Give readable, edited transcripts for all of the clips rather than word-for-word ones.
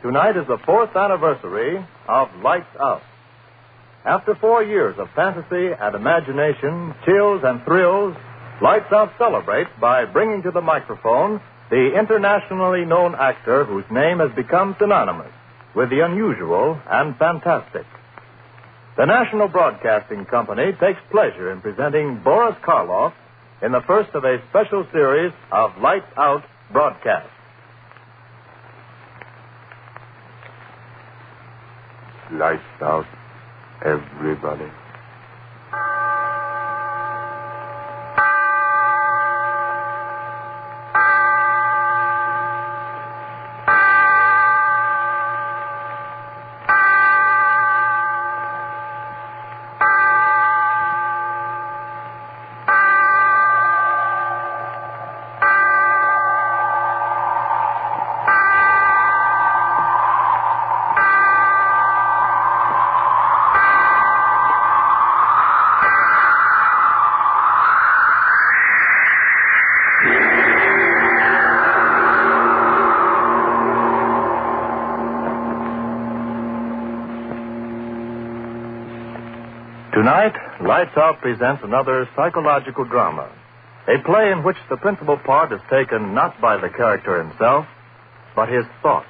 Tonight is the 4th anniversary of Lights Out. After 4 years of fantasy and imagination, chills and thrills, Lights Out celebrates by bringing to the microphone the internationally known actor whose name has become synonymous with the unusual and fantastic. The National Broadcasting Company takes pleasure in presenting Boris Karloff in the first of a special series of Lights Out broadcasts. Lights out, everybody. Tonight, Lights Out presents another psychological drama, a play in which the principal part is taken not by the character himself, but his thoughts.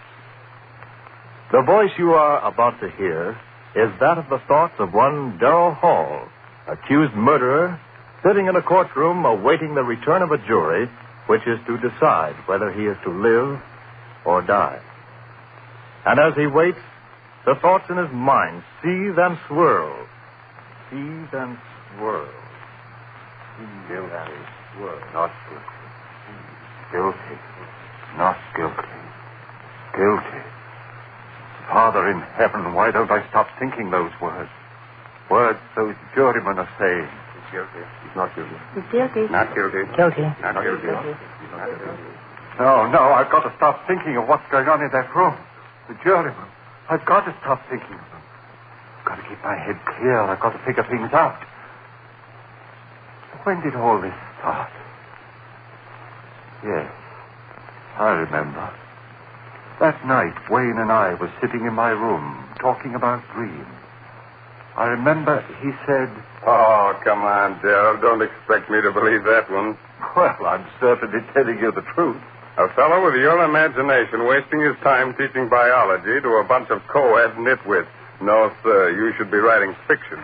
The voice you are about to hear is that of the thoughts of one Darrell Hall, accused murderer, sitting in a courtroom awaiting the return of a jury which is to decide whether he is to live or die. And as he waits, the thoughts in his mind seethe and swirl. Seethe and swirl. Guilty. Not guilty. Guilty. Not guilty. Guilty. Father in heaven, why don't I stop thinking those words? Words those jurymen are saying. He's guilty. He's not guilty. He's guilty. Not guilty. Guilty. Not guilty. No, I've got to stop thinking of what's going on in that room. The jurymen. I've got to stop thinking of them. I've got to keep my head clear. I've got to figure things out. When did all this start? Yes, I remember. That night, Wayne and I were sitting in my room talking about dreams. I remember he said... Oh, come on, Darrell. Don't expect me to believe that one. Well, I'm certainly telling you the truth. A fellow with your imagination wasting his time teaching biology to a bunch of co-ed nitwits. No, sir, you should be writing fiction.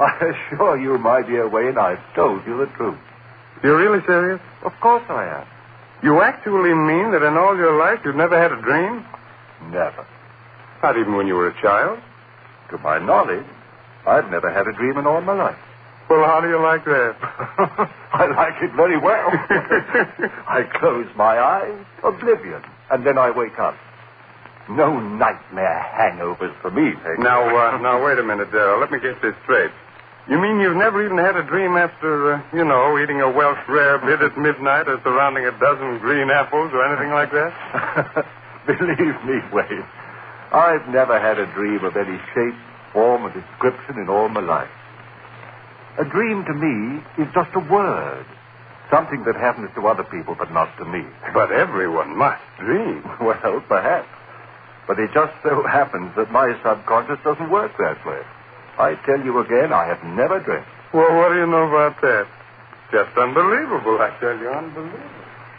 I assure you, my dear Wayne, I've told you the truth. You're really serious? Of course I am. You actually mean that in all your life you've never had a dream? Never. Not even when you were a child? To my knowledge, I've never had a dream in all my life. Well, how do you like that? I like it very well. I close my eyes, oblivion, and then I wake up. No nightmare hangovers for me, Peggy. Now, wait a minute, Darrell. Let me get this straight. You mean you've never even had a dream after, eating a Welsh rarebit at midnight or surrounding a dozen green apples or anything like that? Believe me, Wayne, I've never had a dream of any shape, form, or description in all my life. A dream to me is just a word. Something that happens to other people, but not to me. But everyone must dream. Well, perhaps. But it just so happens that my subconscious doesn't work that way. I tell you again, I have never dreamt. Well, what do you know about that? Just unbelievable, I tell you, unbelievable.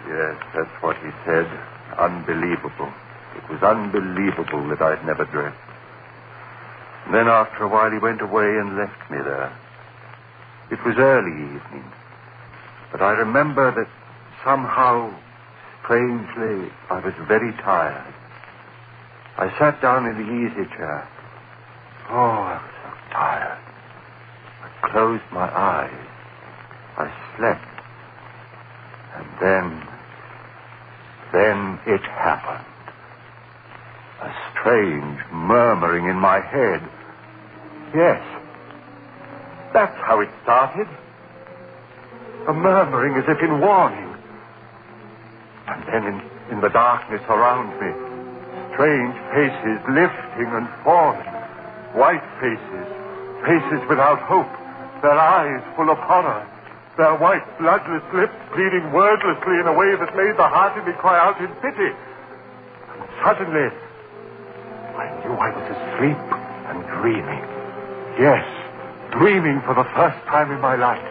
Yes, that's what he said. Unbelievable. It was unbelievable that I'd never dreamt. And then after a while he went away and left me there. It was early evening. But I remember that somehow, strangely, I was very tired. I sat down in the easy chair. Oh, I was so tired. I closed my eyes. I slept. And then it happened. A strange murmuring in my head. Yes, that's how it started. A murmuring as if in warning. And then in the darkness around me, strange faces lifting and falling. White faces. Faces without hope. Their eyes full of horror. Their white, bloodless lips pleading wordlessly in a way that made the heart in me cry out in pity. And knew I was asleep and dreaming. Yes, dreaming for the first time in my life.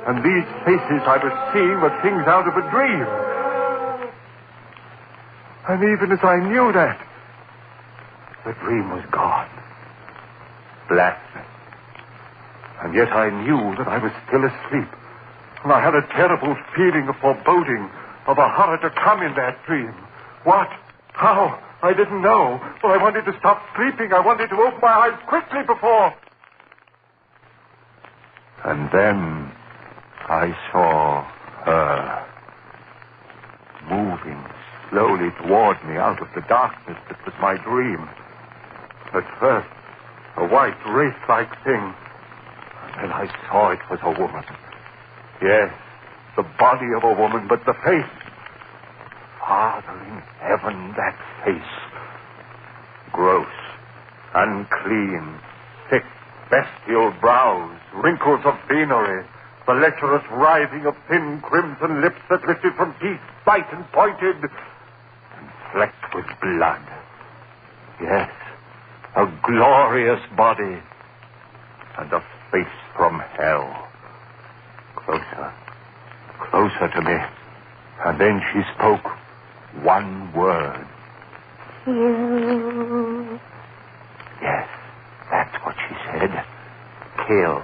And these faces I was seeing were things out of a dream. And even as I knew that, the dream was gone. Blackness. And yet I knew that I was still asleep. And I had a terrible feeling of foreboding, of a horror to come in that dream. What? How? I didn't know. But I wanted to stop sleeping. I wanted to open my eyes quickly before. And then I saw her moving slowly toward me out of the darkness that was my dream. At first, a white, wraith-like thing. And then I saw it was a woman. Yes, the body of a woman, but the face. Father in heaven, that face. Gross, unclean, thick, bestial brows, wrinkles of venery, the lecherous writhing of thin crimson lips that lifted from teeth, white and pointed, and flecked with blood. Yes, a glorious body, and a face from hell. Closer, closer to me. And then she spoke one word. Kill. Yes, that's what she said. Kill.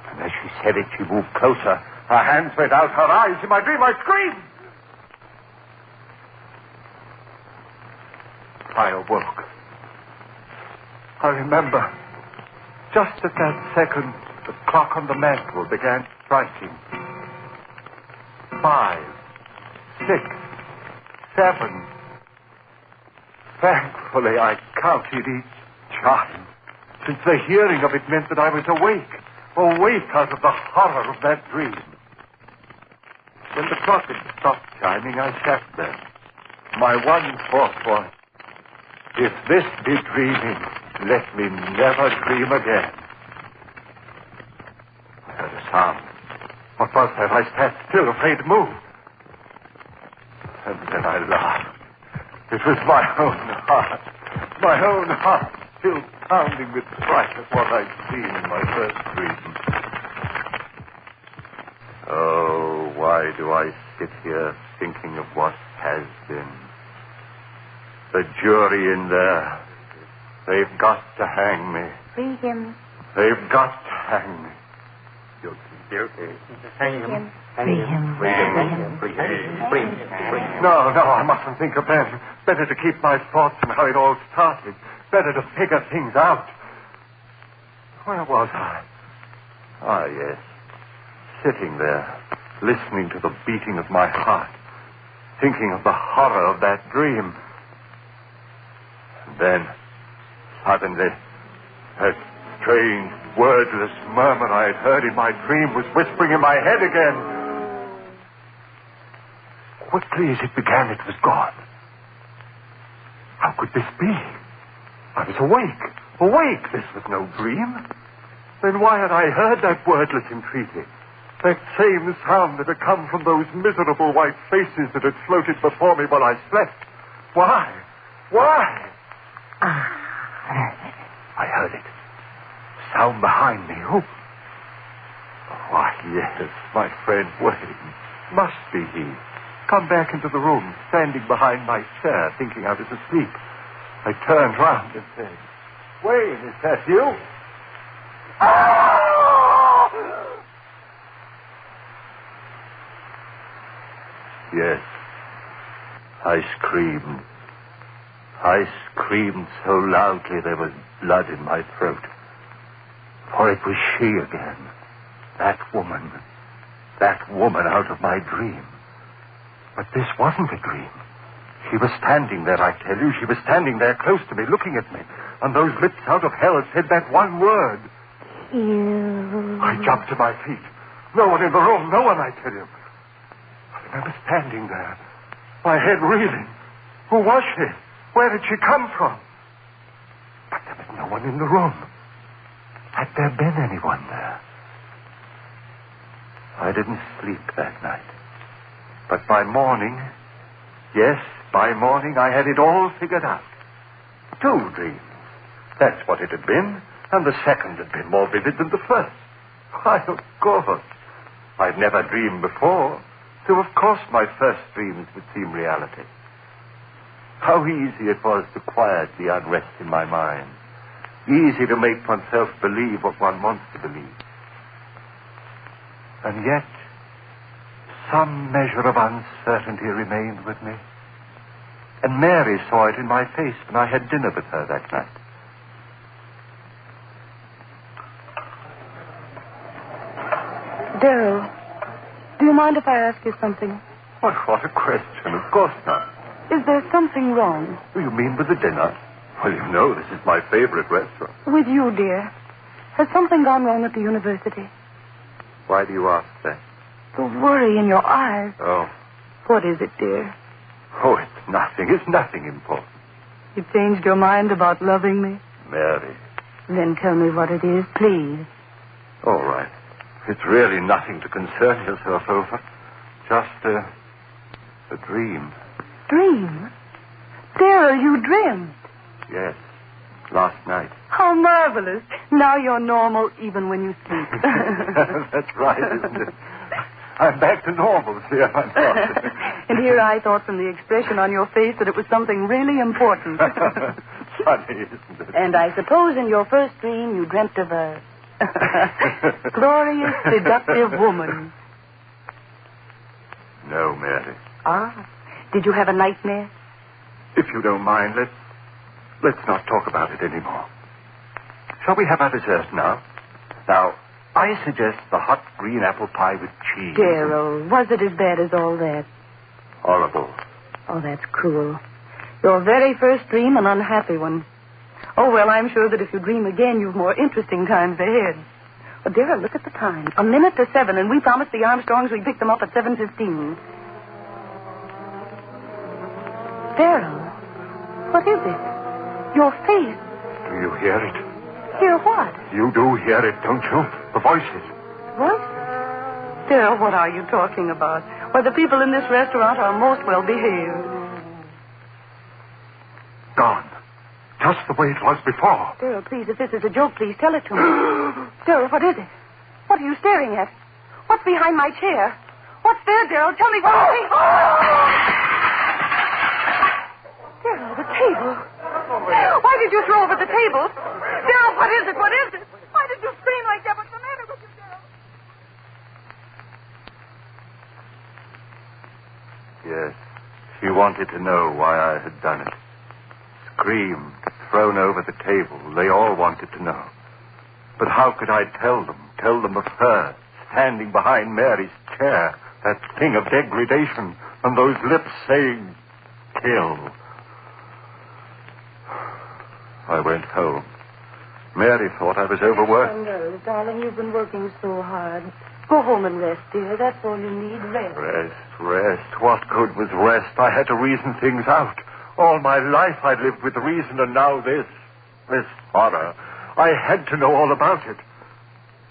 And as she said it, she moved closer. Her hands went out, her eyes. In my dream, I screamed. I awoke. I remember, just at that second, the clock on the mantel began striking. 5, 6, 7. Thankfully, I counted each chime, since the hearing of it meant that I was awake out of the horror of that dream. When the clock had stopped chiming, I sat there. My one thought was, if this be dreaming, let me never dream again. I heard a sound. What was that? I sat still, afraid to move. And then I laughed. It was my own heart, still pounding with fright at what I'd seen in my first dream. Oh, why do I sit here thinking of what has been? The jury in there, they've got to hang me. Free him. They've got to hang me. Guilty. Hang him. Free him. No, I mustn't think of them. Better to keep my thoughts on how it all started. Better to figure things out. Where was I? Ah, yes. Sitting there, listening to the beating of my heart, thinking of the horror of that dream. And then, suddenly, that strange, wordless murmur I had heard in my dream was whispering in my head again. Quickly as it began, it was gone. How could this be? I was awake. This was no dream. Then why had I heard that wordless entreaty? That same sound that had come from those miserable white faces that had floated before me while I slept. Why? I heard it. Sound behind me. Who? Why, yes, my friend Wayne. Must be he. Come back into the room, standing behind my chair, thinking I was asleep. I turned round and said, Wayne, is that you? Yes, I screamed. I screamed so loudly there was blood in my throat. For it was she again. That woman out of my dream. But this wasn't a dream. She was standing there, I tell you. She was standing there close to me, looking at me. And those lips out of hell had said that one word. You. I jumped to my feet. No one in the room, no one, I tell you. I remember standing there, my head reeling. Who was she? Where did she come from? But there was no one in the room. Had there been anyone there? I didn't sleep that night. But by morning, yes, by morning I had it all figured out. 2 dreams. That's what it had been, and the second had been more vivid than the first. Why, of course. I'd never dreamed before, so of course my first dreams would seem reality. How easy it was to quiet the unrest in my mind. Easy to make oneself believe what one wants to believe. And yet, some measure of uncertainty remained with me. And Mary saw it in my face when I had dinner with her that night. Darrell, do you mind if I ask you something? What a question. Of course not. Is there something wrong? What do you mean with the dinner? Well, you know, this is my favorite restaurant. With you, dear. Has something gone wrong at the university? Why do you ask that? The worry in your eyes. Oh. What is it, dear? Oh, it's nothing. It's nothing important. You changed your mind about loving me? Mary. Then tell me what it is, please. All right. It's really nothing to concern yourself over. Just a dream. Dream? Darrell, you dreamed. Yes. Last night. How marvelous. Now you're normal even when you sleep. That's right, isn't it? I'm back to normal, see, I'm not. And here I thought from the expression on your face that it was something really important. Funny, isn't it? And I suppose in your first dream you dreamt of a glorious, seductive woman. No, Mary. Ah. Did you have a nightmare? If you don't mind, let's not talk about it anymore. Shall we have our dessert now? Now, I suggest the hot green apple pie with cheese. Darrell, was it as bad as all that? Horrible. Oh, that's cruel. Your very first dream, an unhappy one. Oh, well, I'm sure that if you dream again, you've more interesting times ahead. Oh, Darrell, look at the time. 7:01, and we promised the Armstrongs we'd pick them up at 7:15. Darrell, what is it? Your face. Do you hear it? Hear what? You do hear it, don't you? The voices. Voices? Darrell, what are you talking about? Why, the people in this restaurant are most well behaved. Gone. Just the way it was before. Darrell, please, if this is a joke, please tell it to me. Darrell, what is it? What are you staring at? What's behind my chair? What's there, Darrell? Tell me what you see. Darrell, the table. Why did you throw over the table? Darrell, what is it? What is it? Why did you scream like that? What's the matter with you, Darrell? Yes. She wanted to know why I had done it. Screamed, thrown over the table. They all wanted to know. But how could I tell them? Tell them of her, standing behind Mary's chair, that thing of degradation, and those lips saying, kill. I went home. Mary thought I was overworked. Oh, no, darling, you've been working so hard. Go home and rest, dear. That's all you need, rest. Rest. What good was rest? I had to reason things out. All my life I'd lived with reason, and now this horror. I had to know all about it.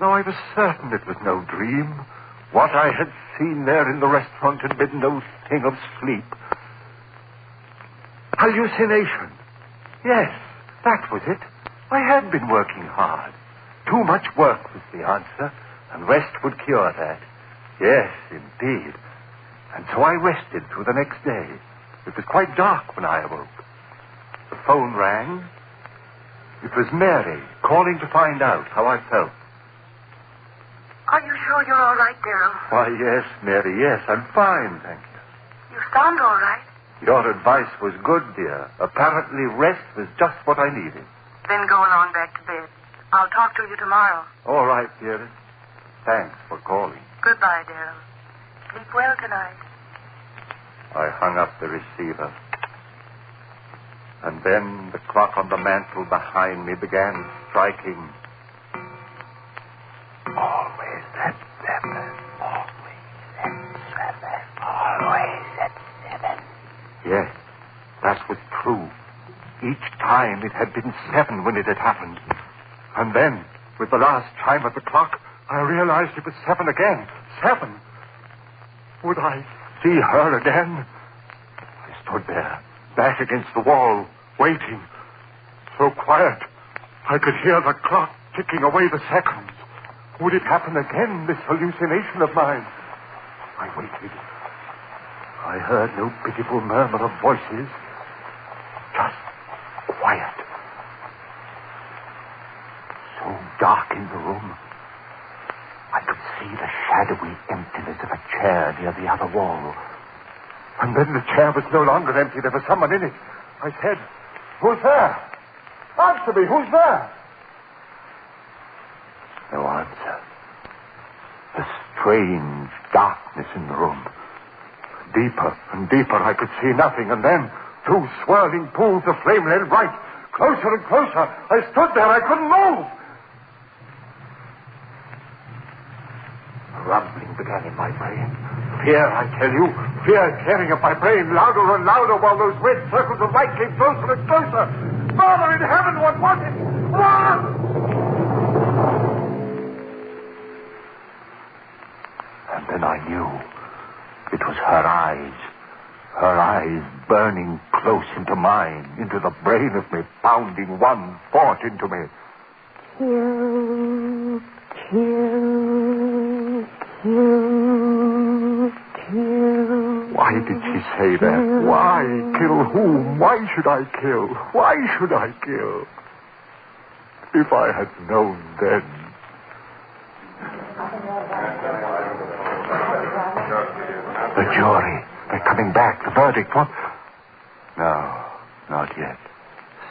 Now I was certain it was no dream. What I had seen there in the restaurant had been no thing of sleep. Hallucination. Yes, that was it. I had been working hard. Too much work was the answer, and rest would cure that. Yes, indeed. And so I rested through the next day. It was quite dark when I awoke. The phone rang. It was Mary calling to find out how I felt. Are you sure you're all right, Darrell? Why, yes, Mary, yes, I'm fine, thank you. You sound all right. Your advice was good, dear. Apparently rest was just what I needed. Then go along back to bed. I'll talk to you tomorrow. All right, dearest. Thanks for calling. Goodbye, Darrell. Sleep well tonight. I hung up the receiver. And then the clock on the mantel behind me began striking. Always at 7. Always at 7. Always at 7. Yes, that was true. Each time it had been 7 when it had happened. And then, with the last chime of the clock, I realized it was 7 again. 7. Would I see her again? I stood there, back against the wall, waiting. So quiet, I could hear the clock ticking away the seconds. Would it happen again, this hallucination of mine? I waited. I heard no pitiful murmur of voices. Just quiet. So dark in the room, I could see the shadowy emptiness of a chair near the other wall. And then the chair was no longer empty. There was someone in it. I said, "Who's there? Answer me, who's there?" No answer. A strange darkness in the room. Deeper and deeper, I could see nothing, and then, through swirling pools of flame led right, closer and closer. I stood there, I couldn't move. Rumbling began in my brain. Fear, I tell you, fear tearing at my brain, louder and louder, while those red circles of light came closer and closer. Father in heaven, what was it? What? And then I knew it was her eyes burning close into mine, into the brain of me, pounding one thought into me. Kill, kill, kill, kill. Why did she say that? Why? Kill whom? Why should I kill? Why should I kill? If I had known then. The jury. They're coming back. The verdict. What? No, not yet.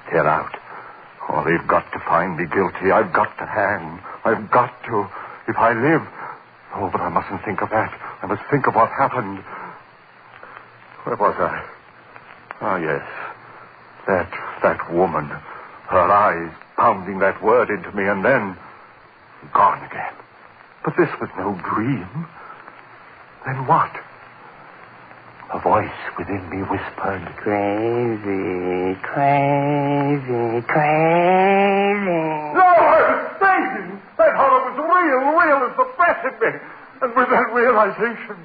Still out. Oh, they've got to find me guilty. I've got to hang. I've got to. If I live. Oh, but I mustn't think of that. I must think of what happened. Where was I? Oh, yes. That woman. Her eyes pounding that word into me, and then gone again. But this was no dream. Then what? A voice within me whispered, "Crazy, crazy, crazy." No, I was fainting. That horror was real as the breath in me. And with that realization,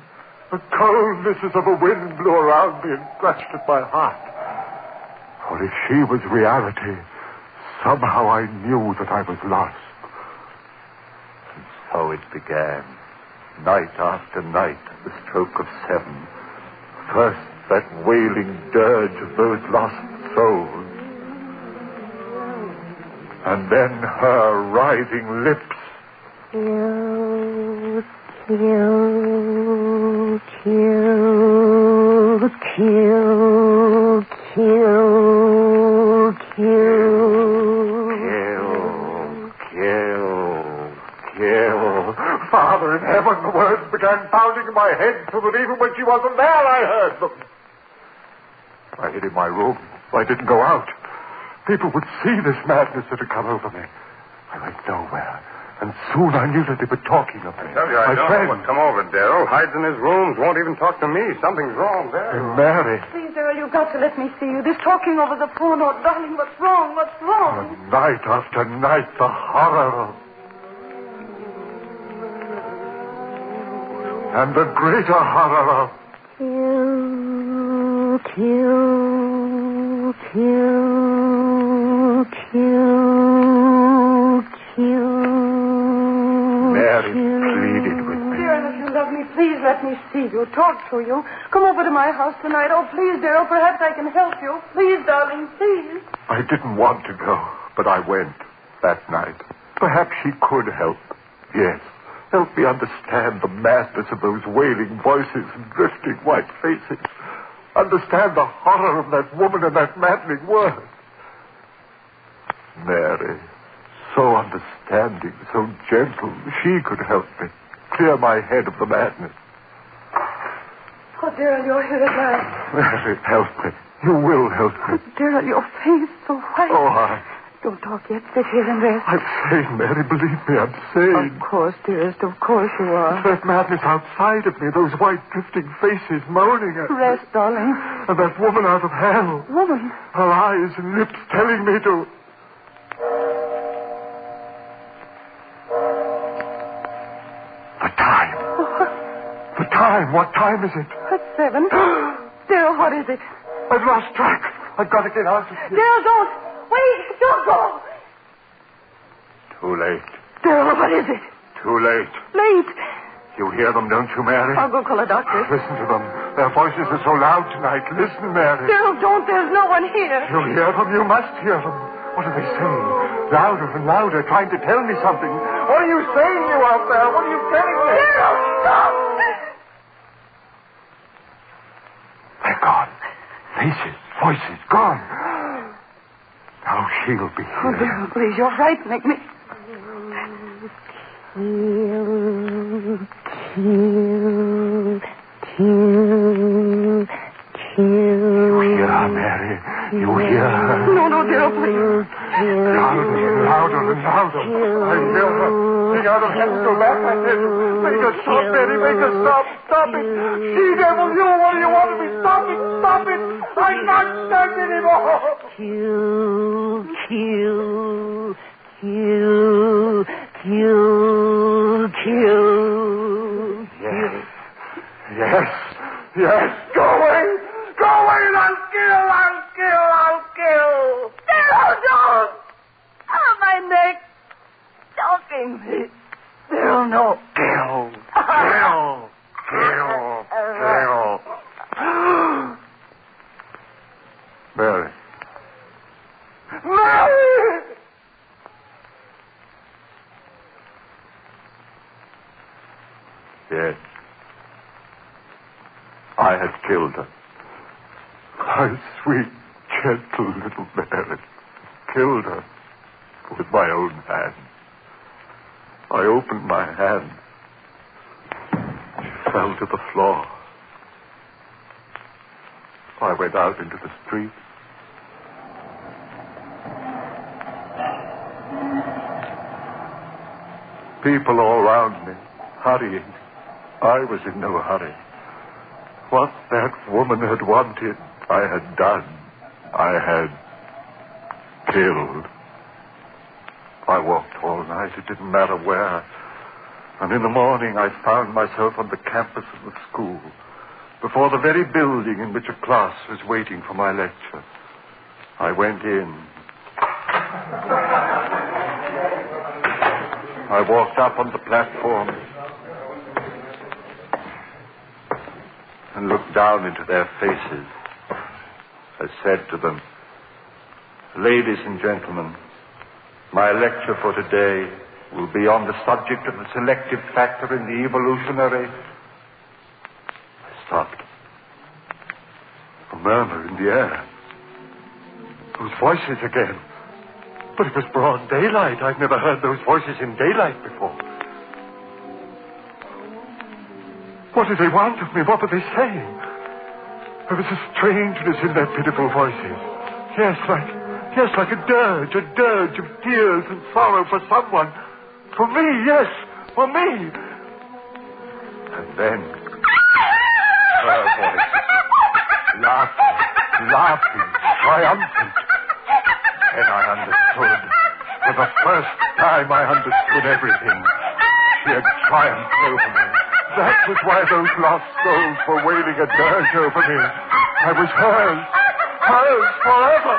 the coldnesses of a wind blew around me and scratched at my heart. For if she was reality, somehow I knew that I was lost. And so it began. Night after night, at the stroke of 7. First, that wailing dirge of those lost souls. And then her writhing lips. Kill, kill, kill, kill, kill, kill. Father in heaven, the words began pounding in my head so that even when she wasn't there, I heard them. I hid in my room. I didn't go out. People would see this madness that had come over me. I went nowhere. And soon I knew that they were talking of me. I tell you, I don't know what's come over Darrell. Hides in his rooms, won't even talk to me. Something's wrong there. Mary. Please, Darrell, you've got to let me see you. This talking over the phone, oh, darling, what's wrong? What's wrong? Night after night, the horror of... And the greater horror of... Kill, kill, kill, kill, kill. Mary pleaded with me. Darrell, if you love me, please let me see you, talk to you. Come over to my house tonight. Oh, please, Darrell, perhaps I can help you. Please, darling, please. I didn't want to go, but I went that night. Perhaps she could help. Yes. Help me understand the madness of those wailing voices and drifting white faces. Understand the horror of that woman and that maddening word. Mary, so understanding, so gentle, she could help me. Clear my head of the madness. Oh, Darrell, you're here at last. Mary, help me. You will help me. Oh, Darrell, your face so white. Oh, Don't talk yet. Sit here and rest. I'm sane, Mary. Believe me, I'm sane. Of course, dearest. Of course you are. It's that madness outside of me, those white drifting faces moaning at me. Rest, darling. And that woman out of hell. Woman? Her eyes and lips telling me to... The time. The time. What time is it? It's 7. Darrell, what is it? I've lost track. I've got to get out of here. Darrell, don't. Wait, don't go. Too late. Daryl, what is it? Too late. Late. You hear them, don't you, Mary? I'll go call a doctor. Listen to them. Their voices are so loud tonight. Listen, Mary. Daryl, don't. There's no one here. You hear them? You must hear them. What are they saying? Louder and louder, trying to tell me something. What are you saying, you out there? What are you telling me? Daryl, stop! They're gone. Faces, voices, gone. Now she'll be here. Oh, Daryl, please, you're frightening me. Kill. You hear her, Mary? You hear her? No, Daryl, please. Louder and louder and louder. I hear her. Sing out of heaven, go back, I said. Make her stop, Mary, make her stop. Stop it. She devil, you, what do you want of me? Stop it, stop it. I can't stand it anymore. Kill. Yes. Go away. Go away and I'll kill. Daryl, don't! Oh, my neck. Choking me. Daryl, no. Kill. Mary. Yes. I had killed her. My sweet, gentle little Mary. Killed her with my own hand. I opened my hand. She fell to the floor. I went out into the street. People all around me, hurrying. I was in no hurry. What that woman had wanted, I had done. I had killed. I walked all night. It didn't matter where. And in the morning, I found myself on the campus of the school, before the very building in which a class was waiting for my lecture. I went in. I walked up on the platform and looked down into their faces. I said to them, "Ladies and gentlemen, my lecture for today will be on the subject of the selective factor in the evolutionary..." I stopped. A murmur in the air. Those voices again. But it was broad daylight. I'd never heard those voices in daylight before. What did they want of me? What were they saying? There was a strangeness in their pitiful voices. Yes, like a dirge of tears and sorrow for someone. For me, yes, for me. And then her voice, laughing, triumphant. Then I understood. For the first time I understood everything. She had triumphed over me. That was why those lost souls were wailing a dirge over me. I was hers forever.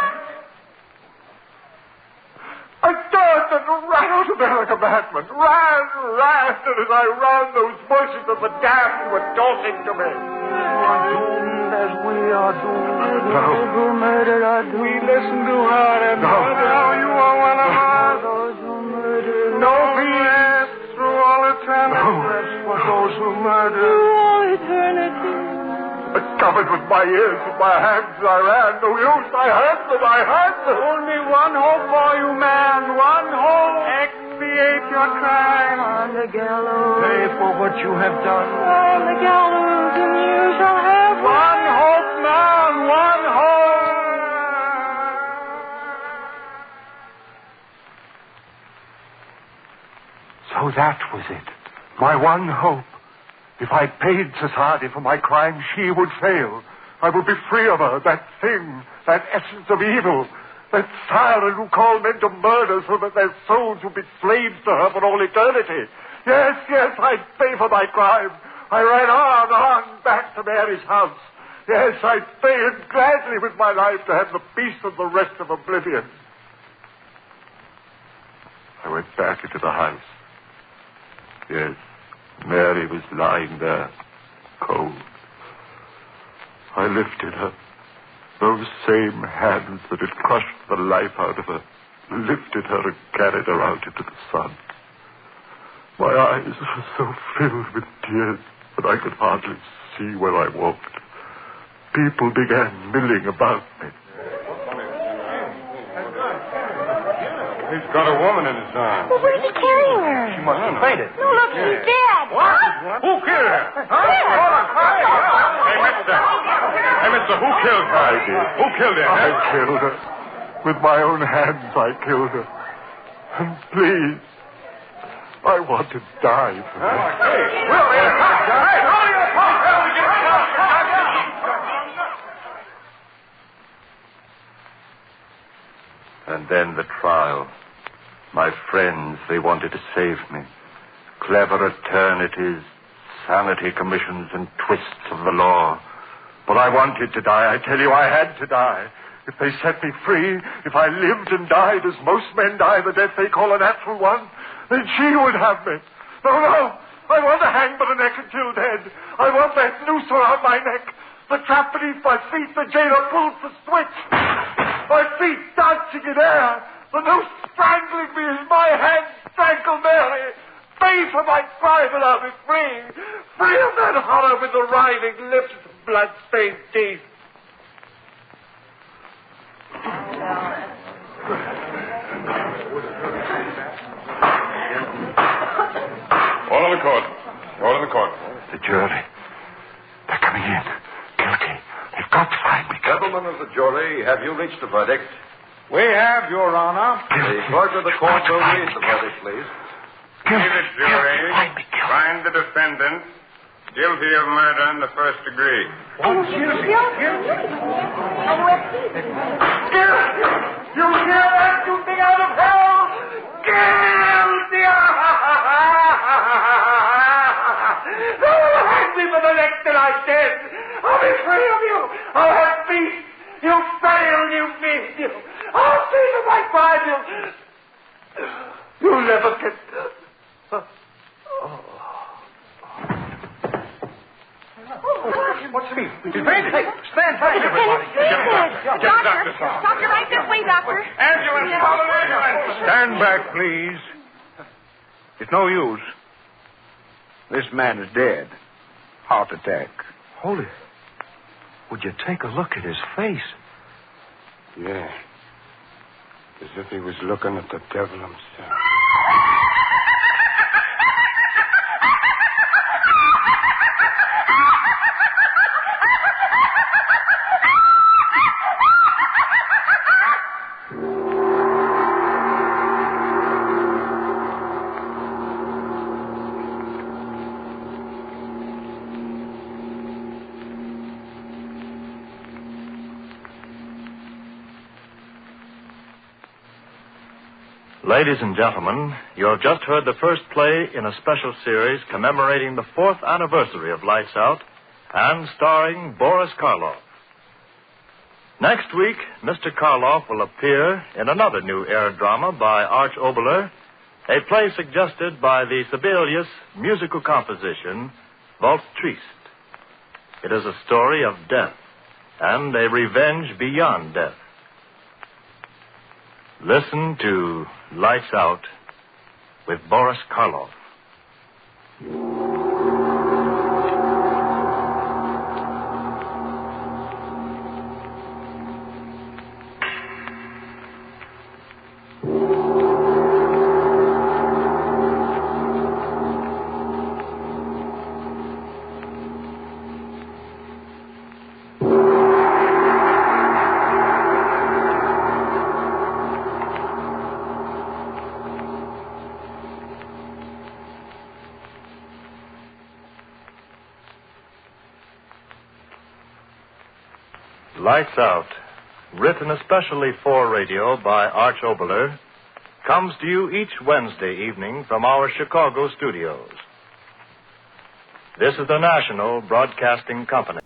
I turned and ran out of there like a madman. Ran, and as I ran, those voices of the damned were talking to me. We are doomed. No. We listen to her and now you are one of us. No peace through all eternity for those who murder. All eternity. Covered with my ears and my hands, I ran. No use. I had them. Only one hope for you, man. One hope. Expiate your crime. On the gallows. Pay for what you have done. On the gallows, and you shall have One hope, man. One hope. So that was it. My one hope. If I paid society for my crime, she would fail. I would be free of her, that thing, that essence of evil, that siren who called men to murder so that their souls would be slaves to her for all eternity. Yes, I'd pay for my crime. I ran on, back to Mary's house. Yes, I'd pay it gladly with my life to have the peace of the rest of oblivion. I went back into the house. Yes, Mary was lying there, cold. I lifted her. Those same hands that had crushed the life out of her lifted her and carried her out into the sun. My eyes were so filled with tears that I could hardly see where I walked. People began milling about me. He's got a woman in his arms. Well, where's he carrying her? She must have fainted. No, look, she's dead. What? Who killed her? Hey, mister, who killed her? I did. Who killed her? I killed her. With my own hands, I killed her. And please, I want to die for her. And then the trial. My friends, they wanted to save me. Clever eternities, sanity commissions, and twists of the law. But I wanted to die. I tell you, I had to die. If they set me free, if I lived and died as most men die, the death they call a natural one, then she would have me. No. I want to hang by the neck until dead. I want that noose around my neck. The trap beneath my feet, the jailer pulls the switch. My feet dancing in air. The noose strangling me as my hands strangle Mary. Pay for my crime and I'll be free. Free of that horror with the writhing lips and blood-stained teeth. All in the court. All in the court. The jury. They're coming in. Guilty. They've got to find me. Gentlemen of the jury, have you reached a verdict? We have, Your Honor. The clerk of the court will read the verdict, please. See the jury. Find the defendant guilty of murder in the first degree. You hear that, you thing out of hell? Guilty! Hang me for the neck till I'm dead. I'll be free of you. I'll have peace. You fail, you mean you. I'll see for my crime. You'll never get... What's the mean? He's fainted. Hey, stand back, everybody. Doctor, right this way, doctor. Ambulance, call an ambulance. Stand back, please. It's no use. This man is dead. Heart attack. Holy. Would you take a look at his face? Yeah. As if he was looking at the devil himself. Ladies and gentlemen, you have just heard the first play in a special series commemorating the 4th anniversary of Lights Out and starring Boris Karloff. Next week, Mr. Karloff will appear in another new air drama by Arch Oboler, a play suggested by the Sibelius musical composition, Waltz Triste. It is a story of death and a revenge beyond death. Listen to Lights Out with Boris Karloff. Lights Out, written especially for radio by Arch Oboler, comes to you each Wednesday evening from our Chicago studios. This is the National Broadcasting Company.